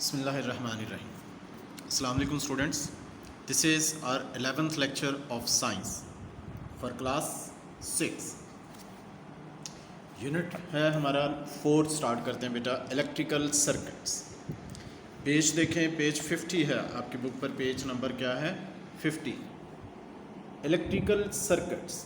Bismillahirrahmanirrahim. Assalamu alaikum students. This is our 11th lecture of science for class 6. Unit है हमारा 4 start करते हैं बेटा इलेक्ट्रिकल सर्किट्स। पेज देखें, पेज 50 है आपकी बुक पर। पेज नंबर क्या है? 50। Electrical circuits.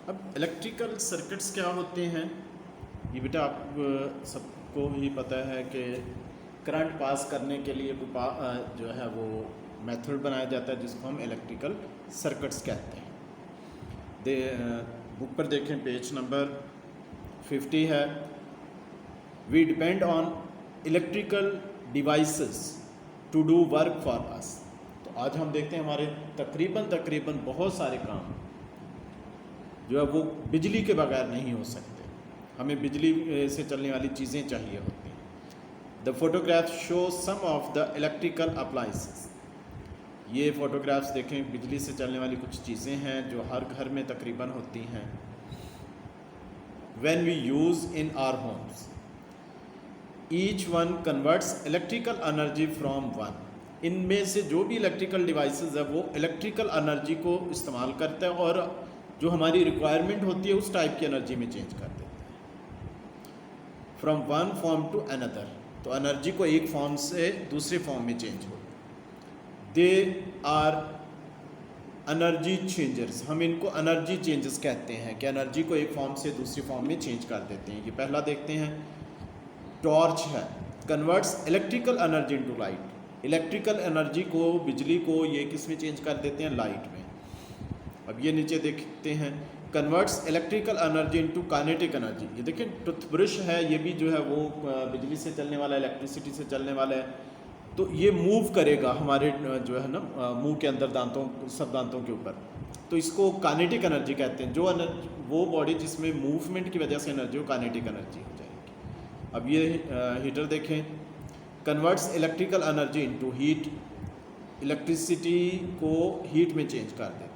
अब इलेक्ट्रिकल सर्किट्स क्या होते हैं ये बेटा आप सबको ही पता है कि करंट पास करने के लिए जो है वो मेथड बनाया जाता है जिसको हम इलेक्ट्रिकल सर्किट्स कहते हैं। बुक पर देखें, पेज नंबर 50 है। We depend on electrical devices to do work for us. तो आज हम देखते हैं हमारे तकरीबन बहुत सारे काम जो है वो बिजली के बगैर नहीं हो सकते। हमें बिजली से चलने वाली चीज़ें चाहिए होती हैं। The photograph show some of the electrical appliances. ये फ़ोटोग्राफ्स देखें, बिजली से चलने वाली कुछ चीज़ें हैं जो हर घर में तकरीबन होती हैं। When we use in our homes, each one converts electrical energy from one. इनमें से जो भी इलेक्ट्रिकल डिवाइसेस है वो इलेक्ट्रिकल एनर्जी को इस्तेमाल करता है और जो हमारी रिक्वायरमेंट होती है उस टाइप की एनर्जी में चेंज कर देते हैं। From one form to another, तो एनर्जी को एक फॉर्म से दूसरे फॉर्म में चेंज हो। They are energy changers. हम इनको एनर्जी चेंजर्स कहते हैं कि एनर्जी को एक फॉर्म से दूसरी फॉर्म में चेंज कर देते हैं। ये पहला देखते हैं, टॉर्च है। Converts electrical energy into light. Electrical energy को, बिजली को ये किस में चेंज कर देते हैं? लाइट में। अब ये नीचे देखते हैं, converts electrical energy into kinetic energy. ये देखिए टूथब्रश है, ये भी जो है वो बिजली से चलने वाला है, इलेक्ट्रिसिटी से चलने वाला है। तो ये मूव करेगा हमारे जो है ना मुंह के अंदर सब दांतों के ऊपर। तो इसको काइनेटिक एनर्जी कहते हैं। जो वो बॉडी जिसमें मूवमेंट की वजह से एनर्जी हो, काइनेटिक एनर्जी हो जाएगी। अब ये हीटर देखें, converts electrical energy into heat. Electricity को हीट में चेंज कर देते हैं।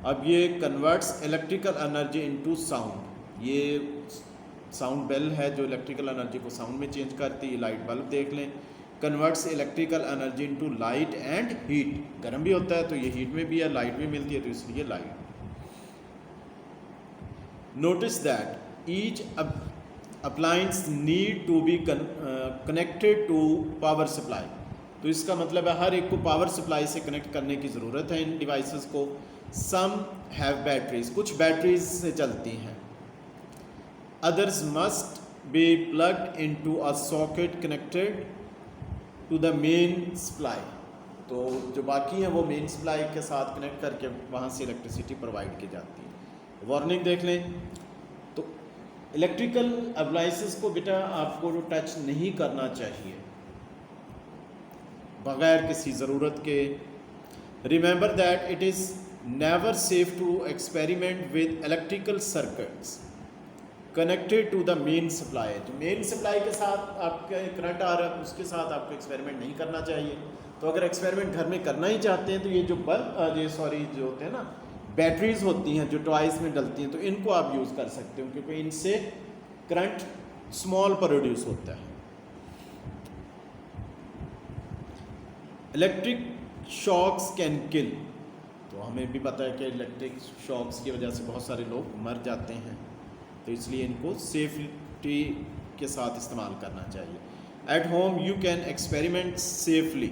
अब ये converts electrical energy into sound. ये साउंड बेल है जो इलेक्ट्रिकल एनर्जी को साउंड में चेंज करती है। लाइट बल्ब देख लें, converts electrical energy into light and heat. गर्म भी होता है तो ये हीट में भी है, लाइट भी मिलती है तो इसलिए light. Notice that each appliance need to be connected to power supply. तो इसका मतलब है हर एक को पावर सप्लाई से कनेक्ट करने की ज़रूरत है इन डिवाइसेस को। सम हैव बैटरीज, कुछ बैटरीज से चलती हैं। Others must be plugged into a socket connected to the main supply. तो जो बाकी हैं वो मेन सप्लाई के साथ कनेक्ट करके वहाँ से इलेक्ट्रिसिटी प्रोवाइड की जाती है। वार्निंग देख लें, तो इलेक्ट्रिकल अप्लायंसेस को बेटा आपको टच नहीं करना चाहिए बगैर किसी ज़रूरत के। Remember that it is never safe to experiment with electrical circuits connected to the main supply. जो मेन सप्लाई के साथ आपका करंट आ रहा है उसके साथ आपको एक्सपेरिमेंट नहीं करना चाहिए। तो अगर एक्सपेरिमेंट घर में करना ही चाहते हैं तो ये जो जो होते हैं ना बैटरीज होती हैं जो टॉयज़ में डलती हैं, तो इनको आप यूज़ कर सकते हो क्योंकि इनसे करंट स्मॉल प्रोड्यूस होता है। Electric shocks can kill. तो हमें भी पता है कि इलेक्ट्रिक शॉक्स की वजह से बहुत सारे लोग मर जाते हैं, तो इसलिए इनको सेफ्टी के साथ इस्तेमाल करना चाहिए। At home you can experiment safely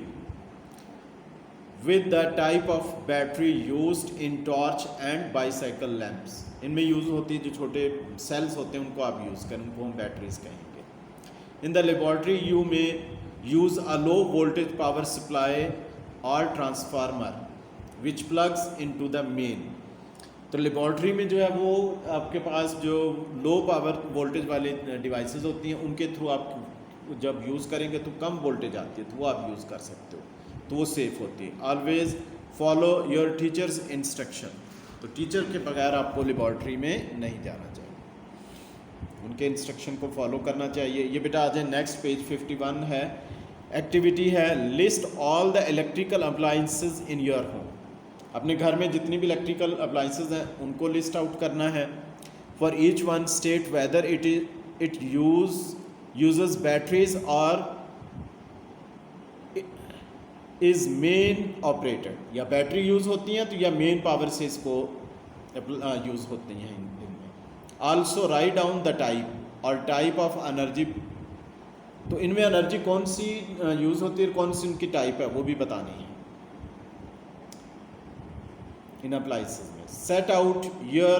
with the type of battery used in torch and bicycle lamps. इनमें यूज़ होती है जो छोटे सेल्स होते हैं उनको आप यूज़ करें, उनको हम बैटरीज कहेंगे। इन द लेबॉर्ट्री यू में use a low voltage power supply और transformer which plugs into the main. तो लेबॉर्ट्री में जो है वो आपके पास जो लो पावर वोल्टेज वाले डिवाइसेस होती हैं उनके थ्रू आप जब यूज़ करेंगे तो कम वोल्टेज आती है तो वो आप यूज़ कर सकते हो, तो वो सेफ़ होती है। Always follow your teachers instruction. तो टीचर के बगैर आपको लेबॉर्ट्री में नहीं जाना चाहिए, उनके इंस्ट्रक्शन को फॉलो करना चाहिए। ये बेटा आ जाए नेक्स्ट पेज 51 है। एक्टिविटी है, list all the electrical appliances in your home. अपने घर में जितनी भी इलेक्ट्रिकल अप्लायंसेस हैं उनको लिस्ट आउट करना है। For each one state whether it uses batteries और इज़ मेन ऑपरेटेड, या बैटरी यूज़ होती हैं तो या मेन पावर से इसको यूज़ होती हैं इनमें। Also write down the type और टाइप ऑफ एनर्जी, तो इनमें एनर्जी कौन सी यूज़ होती है, कौन सी उनकी टाइप है वो भी बतानी है इन अप्लाइंसेस में। Set out your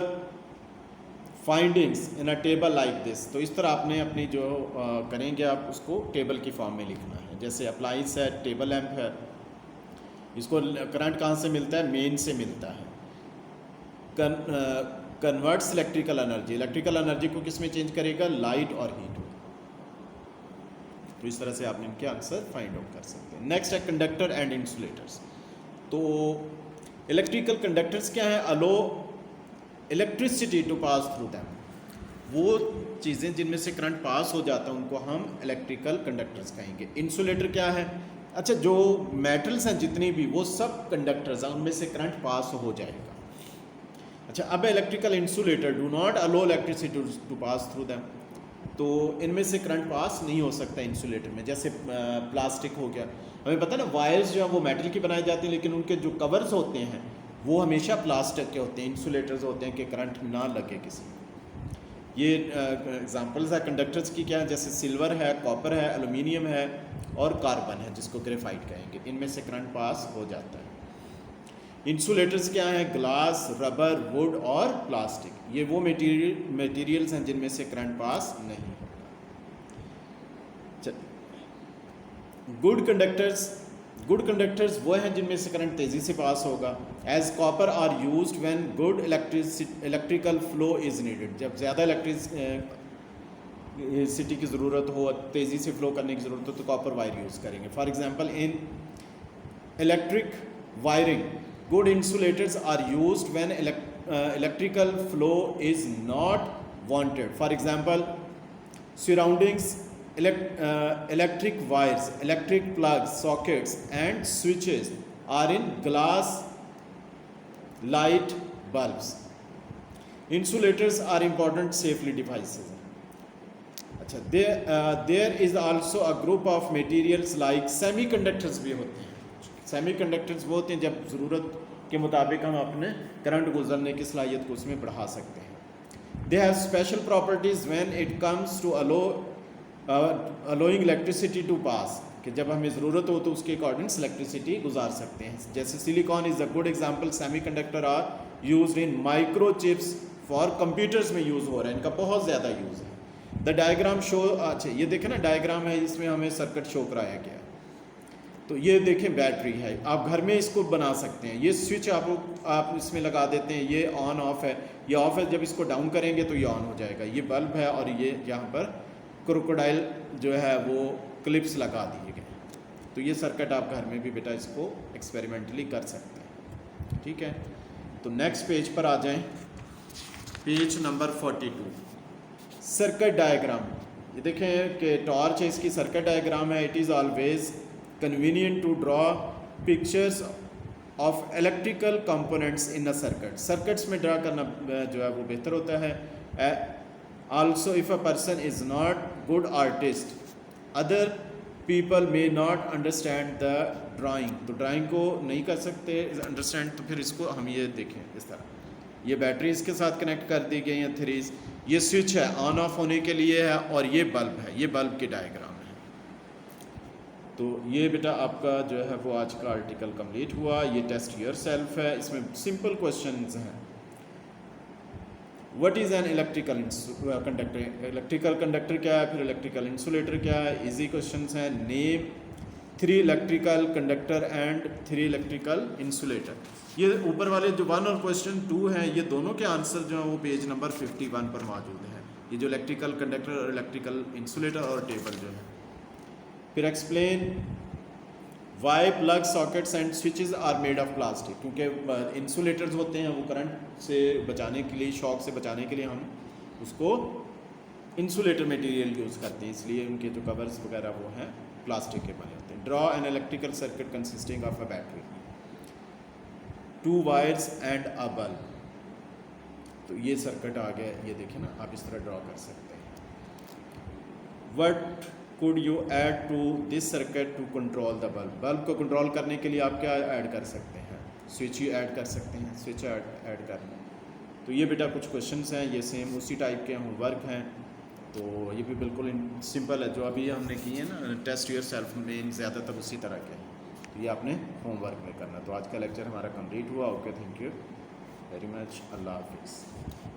findings in a table like this, तो इस तरह आपने अपनी जो करेंगे आप उसको टेबल की फॉर्म में लिखना है। जैसे अप्लाइंस है, टेबल लैंप है, इसको करंट कहाँ से मिलता है, मेन से मिलता है। Converts electrical energy, electrical energy को किस में चेंज करेगा, लाइट और हीट। तो इस तरह से आप इनके आंसर फाइंड आउट कर सकते हैं। नेक्स्ट है कंडक्टर एंड इंसुलेटर्स। तो इलेक्ट्रिकल कंडक्टर्स क्या है, allow electricity to pass through them, वो चीज़ें जिनमें से करंट पास हो जाता है उनको हम इलेक्ट्रिकल कंडक्टर्स कहेंगे। इंसुलेटर क्या है, अच्छा जो मेटल्स हैं जितनी भी वो सब कंडक्टर्स हैं, उनमें से करंट पास हो जाएगा। अच्छा अब electrical insulator do not allow electricity to pass through them, तो इनमें से करंट पास नहीं हो सकता इंसुलेटर में। जैसे प्लास्टिक हो गया, हमें पता है ना वायर्स जो है वो मेटल की बनाई जाती है, लेकिन उनके जो कवर्स होते हैं वो हमेशा प्लास्टिक के होते हैं, इंसुलेटर्स होते हैं कि करंट ना लगे किसी। ये एग्जांपल्स है कंडक्टर्स की क्या है, जैसे सिल्वर है, कॉपर है, एल्युमिनियम है और कार्बन है जिसको ग्रेफाइट कहेंगे, इनमें से करंट पास हो जाता है। इंसुलेटर्स क्या है, ग्लास, रबर, वुड और प्लास्टिक, ये वो मटेरियल्स हैं जिनमें से करंट पास नहीं होगा। गुड कंडक्टर्स वो हैं जिनमें से करंट तेज़ी से पास होगा। As copper are used when good electrical flow is needed, जब ज़्यादा इलेक्ट्रिसिटी की ज़रूरत हो, तेज़ी से फ्लो करने की ज़रूरत हो तो कॉपर वायर यूज़ करेंगे। For example in electric wiring good insulators are used when electrical flow is not wanted. For example, surroundings, electric wires, electric plugs, sockets and switches are in glass light bulbs. Insulators are important safety devices. अच्छा there is also a group of materials like semiconductors भी होते हैं। Semiconductors वो होते हैं जब ज़रूरत के मुताबिक हम अपने करंट गुजरने की सलाहियत को उसमें बढ़ा सकते हैं। They have special properties when it comes to allowing electricity to pass, कि जब हमें ज़रूरत हो तो उसके अकॉर्डिंग इलेक्ट्रिसिटी गुजार सकते हैं। जैसे silicon is a good example, semiconductor are used in micro chips for computers में यूज़ हो रहा है, इनका बहुत ज़्यादा यूज़ है। द डायग्राम शो, अच्छा ये देखें ना डायग्राम है, इसमें हमें सर्किट शो कराया गया। तो ये देखें बैटरी है, आप घर में इसको बना सकते हैं। ये स्विच आप इसमें लगा देते हैं, ये ऑन ऑफ है, ये ऑफ है, जब इसको डाउन करेंगे तो ये ऑन हो जाएगा। ये बल्ब है और ये यहाँ पर क्रोकोडाइल जो है वो क्लिप्स लगा दिए गए। तो ये सर्किट आप घर में भी बेटा इसको एक्सपेरिमेंटली कर सकते हैं, ठीक है। तो नेक्स्ट पेज पर आ जाएं, पेज नंबर 42, सर्किट डायग्राम। ये देखें कि टॉर्च है, इसकी सर्किट डायग्राम है। It is always convenient to draw pictures of electrical components in a circuit. Circuits में ड्रा करना जो है वो बेहतर होता है। Also if a person is not good artist, other people may not understand the drawing, तो ड्राइंग को नहीं कर सकते अंडरस्टैंड, तो फिर इसको हम ये देखें इस तरह, ये बैटरी इसके साथ कनेक्ट कर दी गई है थ्रीज, ये स्विच है ऑन ऑफ होने के लिए है और ये बल्ब है, ये बल्ब की डायग्राम। तो ये बेटा आपका जो है वो आज का आर्टिकल कंप्लीट हुआ। ये टेस्ट योरसेल्फ है, इसमें सिंपल क्वेश्चंस हैं। What is an electrical conductor, electrical conductor क्या है, फिर इलेक्ट्रिकल इंसुलेटर क्या है, इजी क्वेश्चंस हैं। Name 3 electrical conductor and 3 electrical insulator. ये ऊपर वाले जो 1 और क्वेश्चन 2 हैं, ये दोनों के आंसर जो हैं वो पेज नंबर 51 पर मौजूद है। ये जो इलेक्ट्रिकल कंडक्टर और इलेक्ट्रिकल इंसुलेटर और टेबल जो है। फिर explain why plug sockets and switches are made of plastic, क्योंकि इंसुलेटर्स होते हैं वो करंट से बचाने के लिए, शॉक से बचाने के लिए हम उसको इंसुलेटर मटेरियल यूज़ करते हैं, इसलिए उनके जो कवर्स वगैरह वो हैं प्लास्टिक के बने होते हैं। Draw an electrical circuit consisting of a battery, 2 wires and a bulb. तो ये सर्किट आ गया, ये देखें ना, आप इस तरह ड्रॉ कर सकते हैं। What could you add to this circuit to control the bulb, bulb को कंट्रोल करने के लिए आप क्या ऐड कर सकते हैं, स्विच ही ऐड कर सकते हैं, स्विच ऐड करना। तो ये बेटा कुछ क्वेश्चंस हैं, ये सेम उसी टाइप के होमवर्क हैं, तो ये भी बिल्कुल सिंपल है जो अभी हमने किए हैं ना टेस्ट योर सेल्फ में, ज़्यादातर उसी तरह के हैं, तो ये आपने होमवर्क में करना। तो आज का लेक्चर हमारा कंप्लीट हुआ। Okay, thank you very much, अल्लाह हाफिज़।